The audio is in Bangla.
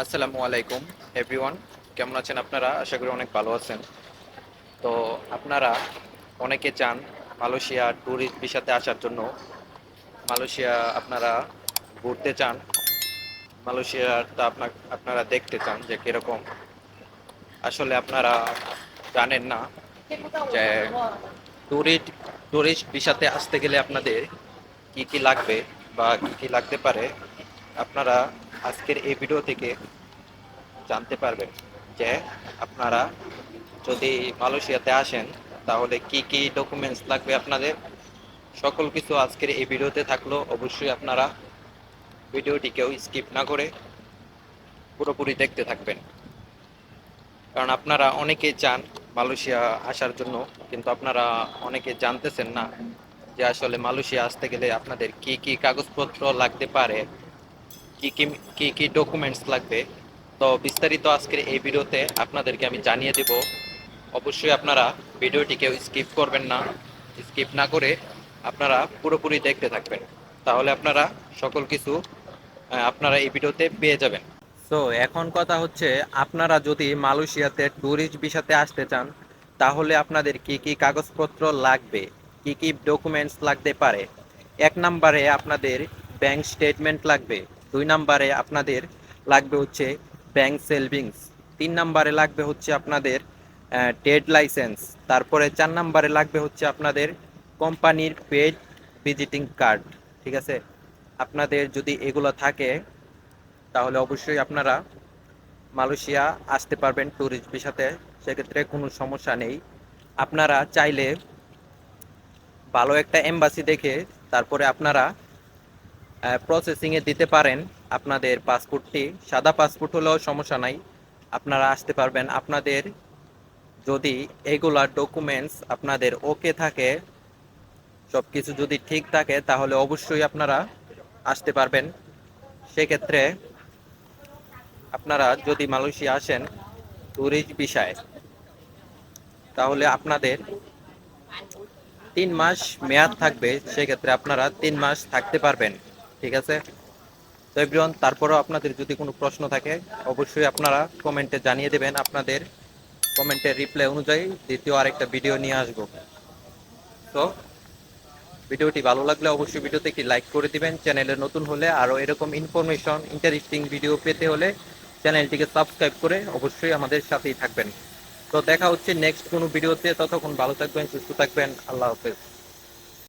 আসসালামু আলাইকুম এভরিওয়ান, কেমন আছেন আপনারা? আশা করি অনেক ভালো আছেন। তো আপনারা অনেকে চান মালয়েশিয়া ট্যুরিস্ট ভিসাতে আসার জন্য। মালয়েশিয়া আপনারা ঘুরতে চান, মালয়েশিয়াটা আপনারা দেখতে চান যে কিরকম। আসলে আপনারা জানেন না যে ট্যুরিস্ট ট্যুরিস্ট ভিসাতে আসতে গেলে আপনাদের কি কি লাগবে বা কি কি লাগতে পারে। আপনারা আজকের এই ভিডিও থেকে জানতে পারবেন যে আপনারা যদি মালয়েশিয়াতে আসেন তাহলে কি কি ডকুমেন্টস লাগবে আপনাদের। সকল কিছু আজকের এই ভিডিওতে থাকলো, অবশ্যই আপনারা ভিডিওটি কেউ স্কিপ না করে পুরোপুরি দেখতে থাকবেন। কারণ আপনারা অনেকেই চান মালয়েশিয়া আসার জন্য, কিন্তু আপনারা অনেকে জানতেছেন না যে আসলে মালয়েশিয়া আসতে গেলে আপনাদের কি কি কাগজপত্র লাগতে পারে, কি কি কি কি ডকুমেন্টস লাগবে। তো বিস্তারিত আজকের এই ভিডিওতে আপনাদেরকে আমি জানিয়ে দেব। অবশ্যই আপনারা ভিডিওটি কেউ স্কিপ করবেন না, স্কিপ না করে আপনারা পুরোপুরি দেখতে থাকবেন, তাহলে আপনারা সকল কিছু আপনারা এই ভিডিওতে পেয়ে যাবেন। সো এখন কথা হচ্ছে, আপনারা যদি মালয়েশিয়াতে ট্যুরিস্ট ভিসাতে আসতে চান তাহলে আপনাদের কি কি কাগজপত্র লাগবে, কি কি ডকুমেন্টস লাগতে পারে। এক নম্বরে আপনাদের ব্যাংক স্টেটমেন্ট লাগবে। দুই নম্বরে আপনাদের লাগবে হচ্ছে ব্যাংক সেভিংস। তিন নম্বরে লাগবে হচ্ছে আপনাদের ট্রেড লাইসেন্স। তারপরে চার নম্বরে লাগবে হচ্ছে আপনাদের কোম্পানির পেড ভিজিটিং কার্ড। ঠিক আছে, আপনাদের যদি এগুলো থাকে তাহলে অবশ্যই আপনারা মালয়েশিয়া আসতে পারবেন ট্যুরিস্ট ভিসাতে, সেক্ষেত্রে কোনো সমস্যা নেই। আপনারা চাইলে ভালো একটা এম্বাসি দেখে তারপরে আপনারা প্রসেসিংয়ে দিতে পারেন আপনাদের পাসপোর্টটি। সাদা পাসপোর্ট হলেও সমস্যা নাই, আপনারা আসতে পারবেন। আপনাদের যদি এগুলা ডকুমেন্টস আপনাদের ওকে থাকে, সব কিছু যদি ঠিক থাকে, তাহলে অবশ্যই আপনারা আসতে পারবেন। সেক্ষেত্রে আপনারা যদি মালয়েশিয়া আসেন ট্যুরিস্ট ভিসায়, তাহলে আপনাদের 3 মাস মেয়াদ থাকবে, সেক্ষেত্রে আপনারা 3 মাস থাকতে পারবেন। ঠিক আছে, তো এভরিওয়ান, তারপরেও আপনাদের যদি কোনো প্রশ্ন থাকে অবশ্যই আপনারা কমেন্টে জানিয়ে দেবেন। আপনাদের কমেন্টের রিপ্লাই অনুযায়ী দ্বিতীয় আরেকটা ভিডিও নিয়ে আসবো। তো ভিডিওটি ভালো লাগলে অবশ্যই ভিডিওতে একটি লাইক করে দিবেন। চ্যানেলে নতুন হলে আরও এরকম ইনফরমেশন ইন্টারেস্টিং ভিডিও পেতে হলে চ্যানেলটিকে সাবস্ক্রাইব করে অবশ্যই আমাদের সাথেই থাকবেন। তো দেখা হচ্ছে নেক্সট কোনো ভিডিওতে, ততক্ষণ ভালো থাকবেন, সুস্থ থাকবেন, আল্লাহ হাফেজ।